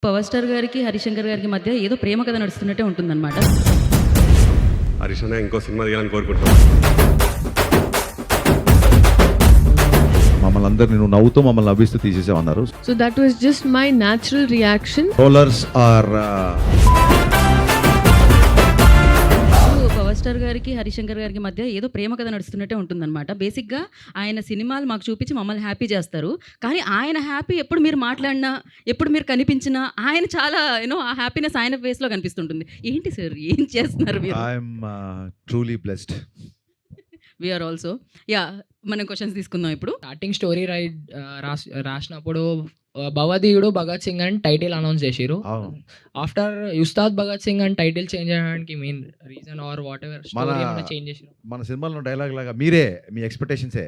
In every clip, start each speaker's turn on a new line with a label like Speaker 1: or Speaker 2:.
Speaker 1: Power star గారికి, హరిశంకర్ గారికి మధ్య ఏదో ప్రేమ కథ నడుస్తున్నట్టే ఉంటుందన్నమాట.
Speaker 2: హరీష్ అన్న ఇంకో సినిమా తీయాలని కోరుకుంటున్నాం.
Speaker 3: మమ్మల్ని అందరినీ నువ్వు నవ్వుతూ మమ్మల్ని నవ్విస్తూ తీసేసామన్నారు.
Speaker 4: So that was just my natural reaction.
Speaker 3: Rollers or
Speaker 1: power star గారికి, హరిశంకర్ గారికి మధ్య ఏదో ప్రేమ కథ నడుస్తున్నట్టే ఉంటుందన్నమాట. బేసిక్గా ఆయన సినిమాలు మాకు చూపించి మమ్మల్ని హ్యాపీ చేస్తారు. కానీ ఆయన హ్యాపీ ఎప్పుడు మీరు మాట్లాడినా, ఎప్పుడు మీరు కనిపించినా ఆయన చాలా ఆ హ్యాపీనెస్ ఆయన ఫేస్లో కనిపిస్తుంటుంది. ఏంటి సార్ ఏం చేస్తున్నారు మీరు?
Speaker 3: I'm truly blessed.
Speaker 1: We're also. Yeah, మనం క్వశ్చన్స్ తీసుకుందాం ఇప్పుడు.
Speaker 5: స్టార్టింగ్ స్టోరీ రాసినప్పుడు భవదీయుడు భగత్ సింగ్ అని టైటిల్ అనౌన్స్ చేసిరు. ఆఫ్టర్ ఉస్తాద్ భగత్ సింగ్ అని టైటిల్ చేంజ్ చేయడానికి main reason or whatever change చేసిరు?
Speaker 3: మన సినిమాలో డైలాగ్ లాగా మీరే మీ ఎక్స్పెక్టేషన్సే.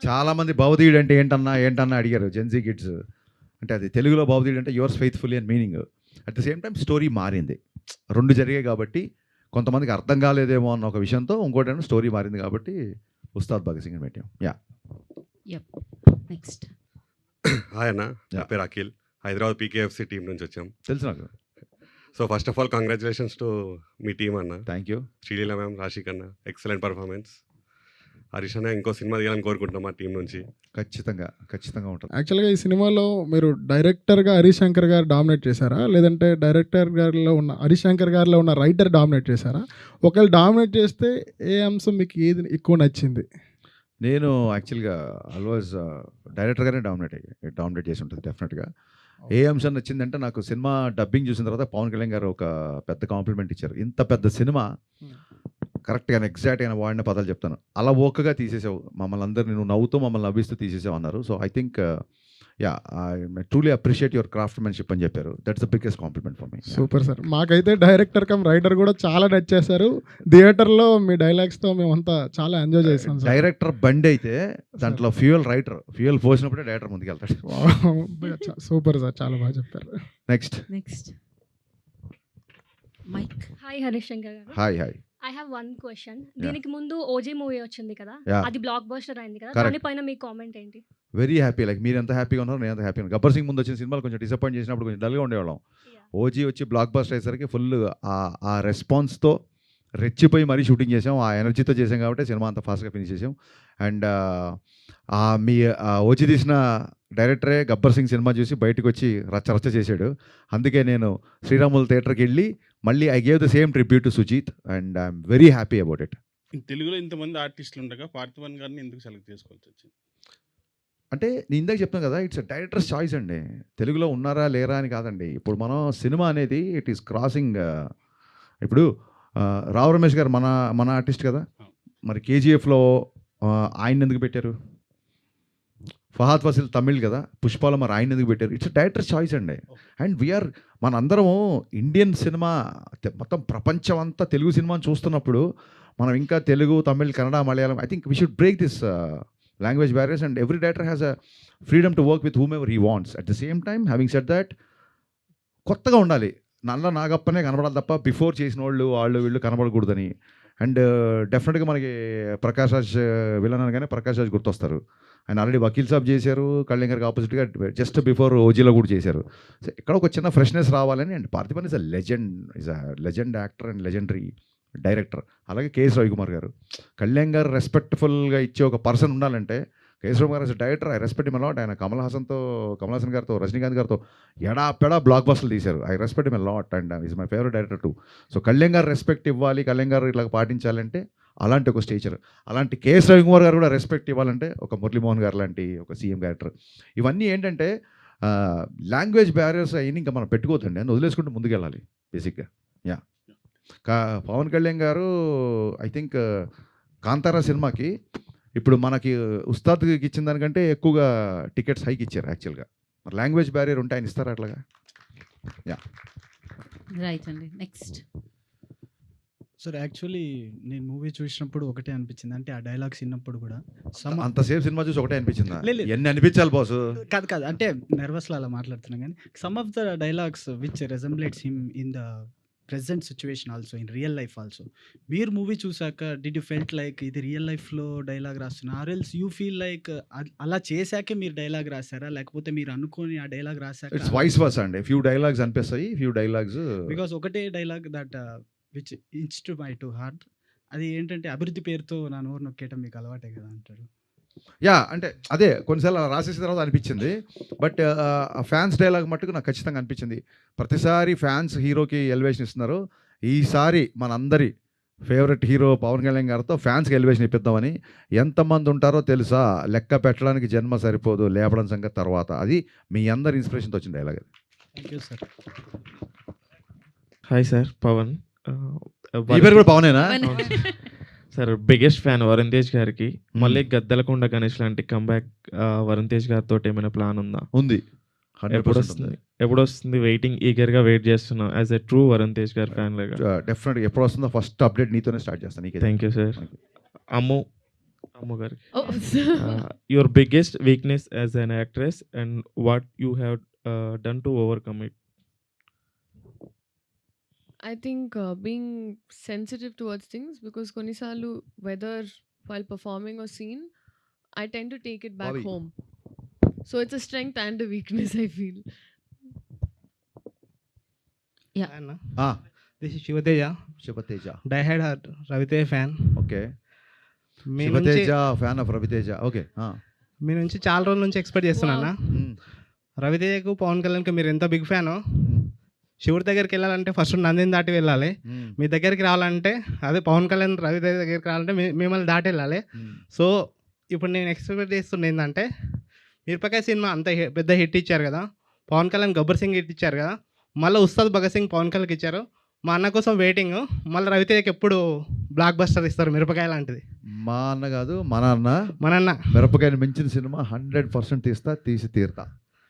Speaker 3: చాలా మంది భవదీయుడు అంటే ఏంటన్నా అడిగారు జెన్జీ కిడ్స్. అంటే అది తెలుగులో భవదీయుడు అంటే యువర్స్ ఫెయిత్ఫుల్లీ అని meaning. At the same time story మారింది. రెండు జరిగాయి కాబట్టి కొంతమందికి అర్థం కాలేదేమో అన్న ఒక విషయంతో ఇంకోటి స్టోరీ మారింది కాబట్టి ఉస్తాద్ భగత్ సింగ్ అని పెట్టాం.
Speaker 1: నెక్స్ట్.
Speaker 2: హాయ్ అన్న, నా పేరు అఖిల్, హైదరాబాద్ పీకేఎఫ్సి టీం నుంచి వచ్చాం.
Speaker 3: తెలుసు నాకు.
Speaker 2: So first of all congratulations to మీ టీం అన్న.
Speaker 3: Thank you.
Speaker 2: Sreeleela ma'am, Rashik అన్న, ఎక్సలెంట్ పర్ఫార్మెన్స్. హరీష్ అన్న ఇంకో సినిమా తీయాలని కోరుకుంటున్నాం మా టీం నుంచి.
Speaker 3: ఖచ్చితంగా ఉంటుంది.
Speaker 6: యాక్చువల్గా ఈ సినిమాలో మీరు డైరెక్టర్గా హరిశంకర్ గారు డామినేట్ చేశారా, లేదంటే డైరెక్టర్ గారిలో ఉన్న హరిశంకర్ గారిలో ఉన్న రైటర్ డామినేట్ చేశారా? ఒకవేళ డామినేట్ చేస్తే ఏ అంశం మీకు ఏది ఎక్కువ నచ్చింది?
Speaker 3: నేను యాక్చువల్గా ఆల్వేస్ డైరెక్టర్గానే డామినేట్ చేసి ఉంటుంది డెఫినెట్గా. ఏ అంశం నచ్చిందంటే నాకు సినిమా డబ్బింగ్ చూసిన తర్వాత పవన్ కళ్యాణ్ గారు ఒక పెద్ద కాంప్లిమెంట్ ఇచ్చారు. ఇంత పెద్ద సినిమా కరెక్ట్గా ఎగ్జాక్ట్గా వాడిన పదాలు చెప్తాను, అలా ఓకగా తీసేసావు మమ్మల్ని అందరినీ, నువ్వు నవ్వుతూ మమ్మల్ని నవ్విస్తూ తీసేసావు అన్నారు. So I think I truly appreciate your craftsmanship అని చెప్పారు. That's the biggest compliment for me.
Speaker 6: Super sir. మాకైతే డైరెక్టర్ కమ్ రైటర్ కూడా చాలా నచ్చేశారు. థియేటర్లో మీ డైలాగ్స్తో మేమంతా చాలా ఎంజాయ్ చేసాం.
Speaker 3: డైరెక్టర్ బండి అయితే దాంట్లో ఫ్యూయల్ పోసినప్పుడే డైరెక్టర్ ముందుకెళ్తాడు.
Speaker 6: సూపర్ సార్, చాలా బాగా చెప్పారు.
Speaker 3: నెక్స్ట్.
Speaker 1: మైక్.
Speaker 7: హాయ్ హరిశంకర్ గారు.
Speaker 3: Hi.
Speaker 7: I have one question. దీనికి ముందు ఓజీ మూవీ వచ్చింది కదా,
Speaker 3: Yeah.
Speaker 7: అది బ్లాక్ బస్టర్ అయింది కదా,
Speaker 3: Correct.
Speaker 7: దానిపైన మీ కామెంట్ ఏంటి?
Speaker 3: Very happy. లైక్ మీరు ఎంత హ్యాపీగా ఉన్నారో నేను ఎంత హ్యాపీ ఉన్నాను. గబ్బర్ సింగ్ ముందు వచ్చిన సినిమాలు కొంచెం డిసప్పాయింట్ చేసినప్పుడు కొంచెం డల్గా ఉండేవాళ్ళం. ఓజీ వచ్చి బ్లాక్ బస్టర్ అయ్యేసరికి ఫుల్ ఆ రెస్పాన్స్తో రెచ్చిపోయి మరీ షూటింగ్ చేసాం. ఆ ఎనర్జీతో చేసాం కాబట్టి సినిమా అంత ఫాస్ట్గా ఫినిష్ చేసాం. అండ్ మీ ఓజీ తీసిన డైరెక్టరే గబ్బర్ సింగ్ సినిమా చూసి బయటకు వచ్చి రచ్చ చేశాడు. అందుకే నేను శ్రీరాములు థియేటర్కి వెళ్ళి మళ్ళీ I gave the same tribute to Sujeeth and I'm very happy about it.
Speaker 8: తెలుగులో ఇంతమంది ఆర్టిస్టులు ఉండగా పార్థివన్ గారిని ఎందుకు సెలెక్ట్ చేసుకోవాల్సి వచ్చింది?
Speaker 3: అంటే నేను ఇందాక చెప్తాను కదా, ఇట్స్ డైరెక్టర్స్ చాయిస్ అండి. తెలుగులో ఉన్నారా లేరా అని కాదండి. ఇప్పుడు మనం సినిమా అనేది ఇట్ ఈస్ క్రాసింగ్. ఇప్పుడు రావు రమేష్ గారు మన ఆర్టిస్ట్ కదా, మరి కేజీఎఫ్లో ఆయన ఎందుకు పెట్టారు? ఫహాద్ ఫాసిల్ తమిళ్ కదా, పుష్పాలో మరి ఆయన ఎందుకు పెట్టారు? ఇట్స్ డైరెక్టర్ చాయిస్ అండి. అండ్ వీఆర్ మనందరము ఇండియన్ సినిమా మొత్తం ప్రపంచం అంతా తెలుగు సినిమాని చూస్తున్నప్పుడు మనం ఇంకా Telugu, Tamil, Kannada, Malayalam, I think we should break this language barriers and every director has a freedom to work with whom ever he wants. At the same time having said that కొత్తగా ఉండాలి. నల్ల నాగప్పనే కనబడాలి తప్ప బిఫోర్ చేసిన వాళ్ళు వీళ్ళు కనబడకూడదని. అండ్ డెఫినెట్గా మనకి ప్రకాష్ రాజ్ విలన్ అనగానే ప్రకాష్ రాజ్ గుర్తొస్తారు. ఆయన ఆల్రెడీ వకీల్ సాబ్ చేశారు, కళ్యాణ్ గారికి ఆపోజిట్గా జస్ట్ బిఫోర్ ఓజీలో కూడా చేశారు. సో ఇక్కడ ఒక చిన్న ఫ్రెష్నెస్ రావాలని. And Parthiban is a legend actor and legendary director. అలాగే కేఎస్ రవికుమార్ గారు, కళ్యాణ్ గారు రెస్పెక్ట్ఫుల్గా ఇచ్చే ఒక పర్సన్ ఉండాలంటే కేఎస్ రవికుమార్ గారు director I respect him a lot. ఆయన కమల్ హాసన్ గారితో, రజనీకాంత్ గారితో ఎడాపెడా బ్లాక్ బస్టర్లు తీశారు. I respect him a lot and is my favourite director two. So Kalyan గారు రెస్పెక్ట్ ఇవ్వాలి, కళ్యాణ్ గారు ఇట్లా పాటించాలంటే అలాంటి ఒక స్టేచర్. అలాంటి కేఎస్ రవికుమార్ గారు కూడా రెస్పెక్ట్ ఇవ్వాలంటే ఒక మురళీమోహన్ గారు లాంటి ఒక సీఎం క్యారెక్టర్. ఇవన్నీ ఏంటంటే లాంగ్వేజ్ బ్యారియర్స్ అయినా ఇంకా మనం పెట్టుకోవద్దండి అని వదిలేసుకుంటూ ముందుకెళ్ళాలి బేసిక్గా. పవన్ కళ్యాణ్ గారు ఐ థింక్ కాంతారా సినిమాకి ఇప్పుడు మనకి ఉస్తాద్కి ఇచ్చిన దానికంటే ఎక్కువగా టికెట్స్ హైక్ ఇచ్చారు యాక్చువల్గా. మరి లాంగ్వేజ్ బ్యారియర్ ఉంటే ఆయన ఇస్తారా అట్లాగా?
Speaker 1: రైట్ అండి. నెక్స్ట్.
Speaker 9: సార్ యాక్చువల్లీ నేను మూవీ చూసినప్పుడు ఒకటే అనిపించింది, అంటే ఆ డైలాగ్స్ విన్నప్పుడు కూడా
Speaker 3: అంతసేపు సినిమా చూసి ఒకటే అనిపించిందా?
Speaker 9: లేదు.
Speaker 3: ఎన్ని అనిపించాలి బాసు?
Speaker 9: కాదు అంటే నర్వస్లో అలా మాట్లాడుతున్నాను. కానీ some of the dialogues which resemblates him in the present situation also in real life also. మీరు మూవీ చూసాక డిడ్ యూ ఫెల్ట్ లైక్ ఇది రియల్ లైఫ్‌లో డైలాగ్ రాస్తున్నా? Or else you feel like అలా చేశాకే మీరు డైలాగ్ రాసారా? లేకపోతే మీరు అనుకోని ఆ డైలాగ్ రాసాక
Speaker 3: ఇట్స్ వైస్ వర్సా అండి. ఫ్యూ డైలాగ్స్ అనిపిస్తాయి, ఫ్యూ డైలాగ్స్
Speaker 9: బికాజ్ ఒకటే dialogue that which into my to heart. అది ఏంటంటే అభివృద్ధి పేరుతో నా నోరు నొక్కేయటం మీకు అలవాటే కదా అంటారు.
Speaker 3: అంటే అదే కొన్నిసార్లు అలా రాసేసిన తర్వాత అనిపించింది. బట్ ఫ్యాన్స్ డైలాగ్ మట్టుకు నాకు ఖచ్చితంగా అనిపించింది. ప్రతిసారి ఫ్యాన్స్ హీరోకి ఎలివేషన్ ఇస్తున్నారు. ఈసారి మనందరి ఫేవరెట్ హీరో పవన్ కళ్యాణ్ గారితో ఫ్యాన్స్కి ఎలివేషన్ ఇప్పిద్దామని. ఎంతమంది ఉంటారో తెలుసా, లెక్క పెట్టడానికి జన్మ సరిపోదు, లేపడం సంగతి తర్వాత. అది మీ అందరి ఇన్స్పిరేషన్తో వచ్చిన డైలాగ్ అది.
Speaker 9: Thank you sir.
Speaker 10: Hi sir, Pavan.
Speaker 3: ఈ పేరు కూడా పవనేనా?
Speaker 10: Sir biggest fan Varun Tej గారికి. మళ్ళీ గద్దలకొండ గణేష్ లాంటి కంబ్యాక్ వరుణ్ తేజ్ గారితో ఏమైనా ప్లాన్ ఉందా?
Speaker 3: ఉంది.
Speaker 10: ఎప్పుడు వస్తుంది? వెయిటింగ్, ఈగర్గా వెయిట్ చేస్తున్నా as a true Varun Tej గారి ఫ్యాన్ లాగా.
Speaker 3: డెఫినెట్గా ఎప్పుడు వస్తుందో ఫస్ట్ అప్డేట్ నీతోనే స్టార్ట్ చేస్తాను. నీకే
Speaker 10: థ్యాంక్ యూ సార్. అమ్ము గారికి,
Speaker 4: Oh,
Speaker 10: your biggest weakness as an actress and what you have done to overcome it?
Speaker 4: I think being sensitive towards things, because konisalu whether while performing or scene, I tend to take it back
Speaker 3: Bobby.
Speaker 4: home. So it's a strength and a weakness, I feel.
Speaker 5: అన్న,
Speaker 3: Ah,
Speaker 5: this is Sivateja,
Speaker 3: Sivateja.
Speaker 5: Die hard Raviteja fan.
Speaker 3: Okay.
Speaker 5: మీ నుంచి
Speaker 3: Sivateja fan of Raviteja. Okay.
Speaker 5: మీ నుంచి చాలా రోజుల నుంచి expect చేస్తున్నా. రవితేజకు పవన్ కళ్యాణ్కి మీరు ఎంత బిగ్ ఫ్యానో, శివుడి దగ్గరికి వెళ్ళాలంటే ఫస్ట్ నందిని దాటి వెళ్ళాలి. మీ దగ్గరికి రావాలంటే, అదే పవన్ కళ్యాణ్ రవితేజ దగ్గరికి రావాలంటే మిమ్మల్ని దాటి వెళ్ళాలి. సో ఇప్పుడు నేను ఎక్స్పెక్ట్ చేస్తున్న ఏంటంటే, మిరపకాయ సినిమా అంత పెద్ద హిట్ ఇచ్చారు కదా, పవన్ కళ్యాణ్ గబ్బర్ సింగ్ హిట్ ఇచ్చారు కదా, మళ్ళీ ఉస్తాద్ భగత్ సింగ్ పవన్ కళ్యాణ్కి ఇచ్చారు. మా అన్న కోసం వెయిటింగ్. మళ్ళీ రవితేజకి ఎప్పుడు బ్లాక్ బస్టర్ ఇస్తారు మిరపకాయ లాంటిది?
Speaker 3: మా అన్న కాదు, మన అన్న.
Speaker 5: మన అన్న
Speaker 3: మిరపకాయని మించిన సినిమా 100% తీసి తీరుతా.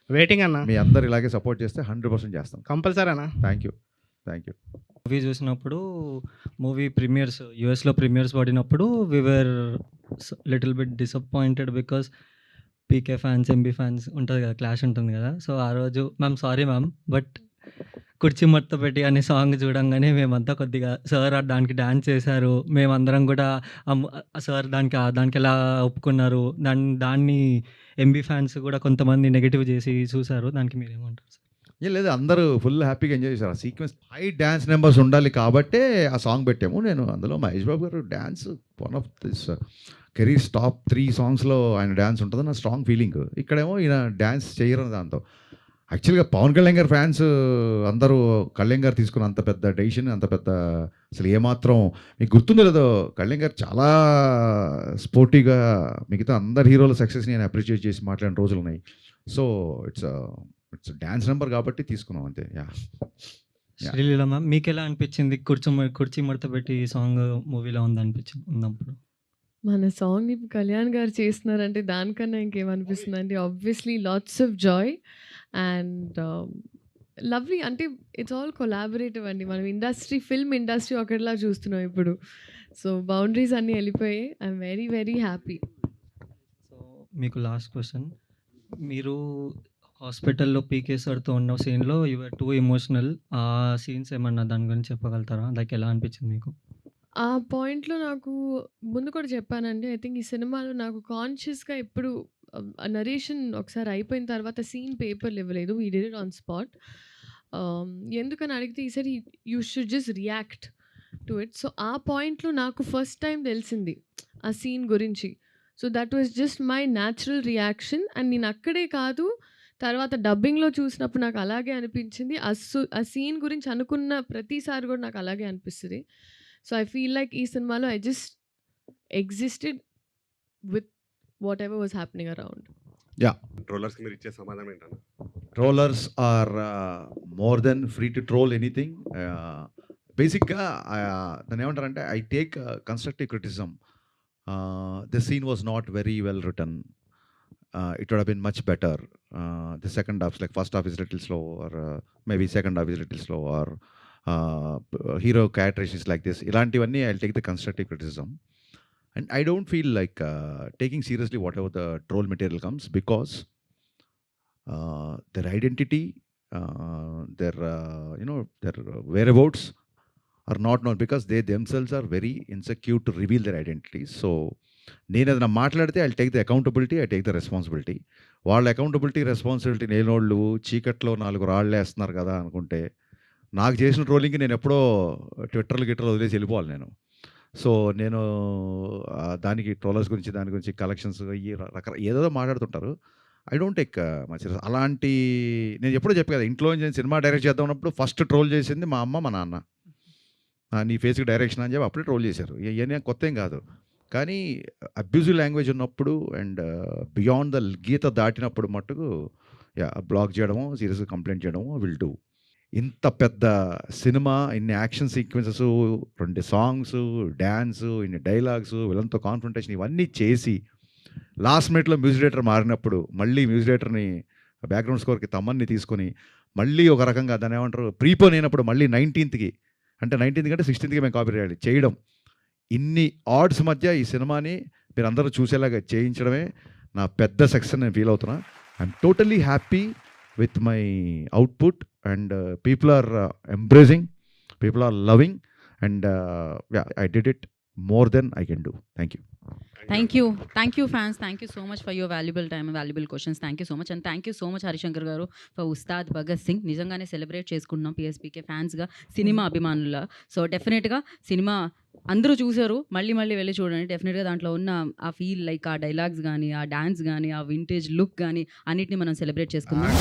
Speaker 5: వెయిటింగ్ అన్న.
Speaker 3: మీ అందరు ఇలాగే సపోర్ట్ చేస్తే 100% చేస్తాం.
Speaker 5: కంపల్సరీ అన్న.
Speaker 3: Thank you.
Speaker 11: మూవీ చూసినప్పుడు, మూవీ ప్రీమియర్స్ యూఎస్లో ప్రీమియర్స్ పడినప్పుడు we were little bit disappointed because PK fans, MB fans ఉంటుంది కదా, క్లాష్ ఉంటుంది కదా. సో ఆ రోజు మ్యామ్ సారీ మ్యామ్, బట్ కుర్చీ మడత పెట్టి అనే సాంగ్ చూడంగానే మేమంతా కొద్దిగా సార్ దానికి డ్యాన్స్ చేశారు, మేమందరం కూడా సార్ దానికి ఎలా ఒప్పుకున్నారు, దాన్ని ఎంబీ ఫ్యాన్స్ కూడా కొంతమంది నెగిటివ్ చేసి చూశారు. దానికి మీరేమంటారు సార్?
Speaker 3: ఏం లేదు, అందరూ ఫుల్ హ్యాపీగా ఎంజాయ్ చేశారు. ఆ సీక్వెన్స్ హై డ్యాన్స్ నెంబర్స్ ఉండాలి కాబట్టే ఆ సాంగ్ పెట్టాము. నేను అందులో మహేష్ బాబు గారు dance one of this careers top 3 సాంగ్స్లో ఆయన డ్యాన్స్ ఉంటుంది నా స్ట్రాంగ్ ఫీలింగ్. ఇక్కడేమో ఈయన డ్యాన్స్ చేయరు దాంతో. యాక్చువల్గా పవన్ కళ్యాణ్ గారి ఫ్యాన్స్ అందరూ కళ్యాణ్ గారు తీసుకున్న అంత పెద్ద డెసిషన్, అంత పెద్ద అసలు ఏమాత్రం మీకు గుర్తుందో లేదో, కళ్యాణ్ గారు చాలా స్పోర్టివ్గా మిగతా అందరు హీరోల సక్సెస్ని నేను అప్రిషియేట్ చేసి మాట్లాడిన రోజులు ఉన్నాయి. సో ఇట్స్ డ్యాన్స్ నెంబర్ కాబట్టి తీసుకున్నాం అంతే.
Speaker 11: శ్రీలీల మ్యామ్, మీకు ఎలా అనిపించింది కుర్చీ మడత పెట్టి సాంగ్ మూవీలో ఉన్నప్పుడు?
Speaker 4: మన సాంగ్ ఇప్పుడు కళ్యాణ్ గారు చేస్తున్నారంటే దానికన్నా ఇంకేమనిపిస్తుంది అండి. Obviously lots of Joy and lovely. అంటే ఇట్స్ ఆల్ కొలాబరేటివ్ అండి. మనం ఫిల్మ్ ఇండస్ట్రీ ఒకటిలా చూస్తున్నాం ఇప్పుడు. సో బౌండరీస్ అన్నీ వెళ్ళిపోయాయి. I'm very very happy.
Speaker 11: So మీకు లాస్ట్ క్వశ్చన్, మీరు హాస్పిటల్లో పీకే సార్తో ఉన్న సీన్లో యువర్ టూ ఎమోషనల్. ఆ సీన్స్ ఏమన్నా దాని గురించి చెప్పగలుగుతారా? లైక్ ఎలా అనిపించింది మీకు?
Speaker 4: ఆ పాయింట్‌లో నాకు ముందు కూడా చెప్పానండి. ఐ థింక్ ఈ సినిమాలో నాకు కాన్షియస్‌గా ఎప్పుడు నరేషన్ ఒకసారి అయిపోయిన తర్వాత సీన్ పేపర్‌లు ఇవ్వలేదు. We did it on spot. ఎందుకని అడిగితే ఈసారి you should just react to it. So ఆ పాయింట్‌లో నాకు ఫస్ట్ టైం తెలిసింది ఆ సీన్ గురించి. So that was just my natural reaction. And నేను అక్కడే కాదు, తర్వాత డబ్బింగ్‌లో చూసినప్పుడు నాకు అలాగే అనిపించింది. ఆ సీన్ గురించి అనుకున్న ప్రతిసారి కూడా నాకు అలాగే అనిపిస్తది. సో ఐ ఫీల్ లైక్ ఈ సినిమాలో I just existed with whatever was happening around.
Speaker 2: ట్రోలర్స్కి మీరు ఇచ్చే సమాధానం ఏంటన్నా?
Speaker 3: Trollers are more than free to troll anything. బేసిక్గా దాన్ని ఏమంటారంటే I take constructive criticism. This scene was not very well return. It would have been much better. The second half, like first half is a little slow, or maybe second half is a little slow, or hero characteristics like this. Ilantivanni I'll take the constructive criticism, and I don't feel like taking seriously whatever the troll material comes, because their identity, their their whereabouts are not known because they themselves are very insecure to reveal their identity. So నేను ఏదైనా మాట్లాడితే I take the accountability, I take the responsibility. వాళ్ళ accountability responsibility లేనోళ్ళు చీకట్లో 4 రాళ్ళు వేస్తున్నారు కదా అనుకుంటే, నాకు చేసిన ట్రోలింగ్కి నేను ఎప్పుడో ట్విట్టర్లు వదిలేసి వెళ్ళిపోవాలి నేను. సో నేను దానికి ట్రోలర్స్ గురించి, దాని గురించి కలెక్షన్స్ ఏదో మాట్లాడుతుంటారు. I don't take much. అలాంటి నేను ఎప్పుడో చెప్పాను కదా, ఇంట్లో నేను సినిమా డైరెక్ట్ చేద్దాం ఉన్నప్పుడు ఫస్ట్ ట్రోల్ చేసింది మా అమ్మ, మా నాన్న. నీ ఫేస్కి డైరెక్షన్ అని చెప్పి అప్పుడే ట్రోల్ చేశారు. ఇవన్నీ కొత్త ఏం కాదు. కానీ అబ్యూజివ్ లాంగ్వేజ్ ఉన్నప్పుడు అండ్ బియాండ్ ద గీత దాటినప్పుడు మట్టుకు బ్లాక్ చేయడము, సీరియస్గా కంప్లైంట్ చేయడము విల్ డూ. ఇంత పెద్ద సినిమా, ఇన్ని యాక్షన్ సీక్వెన్సెస్, 2 సాంగ్స్, డ్యాన్స్, ఇన్ని డైలాగ్స్, విలన్తో కాన్ఫ్రంటేషన్ ఇవన్నీ చేసి లాస్ట్ మినిట్లో మ్యూజిక్ డైరెక్టర్ మారినప్పుడు మళ్ళీ మ్యూజిక్ డైరెక్టర్ని బ్యాక్గ్రౌండ్ స్కోర్కి తమ్మన్ని తీసుకొని మళ్ళీ ఒక రకంగా దాన్ని ఏమంటారు ప్రీపోన్ అయినప్పుడు మళ్ళీ 19th అంటే 16th మేము కాపీ చేయడం, ఇన్ని ఆడ్స్ మధ్య ఈ సినిమాని మీరు అందరూ చూసేలాగా చేయించడమే నా పెద్ద సక్సెస్ నేను ఫీల్ అవుతున్నా. I'm totally happy with my output and people are embracing, people are loving and I did it more than I can do. Thank you.
Speaker 1: Thank you fans, thank you so much for your valuable time and valuable questions. Thank you so much and thank you so much Harishankar garu for Ustad Bhagat Singh. నిజంగానే celebrate చేసుకున్నాం PSPK ఫ్యాన్స్గా, cinema అభిమానుల. So డెఫినెట్గా cinema అందరూ చూసారు, మళ్ళీ వెళ్ళి చూడండి. డెఫినెట్గా దాంట్లో ఉన్న ఆ ఫీల్, లైక్ ఆ డైలాగ్స్ కానీ, ఆ డాన్స్ కానీ, ఆ వింటేజ్ లుక్ కానీ అన్నిటిని మనం సెలబ్రేట్ చేసుకుందాం.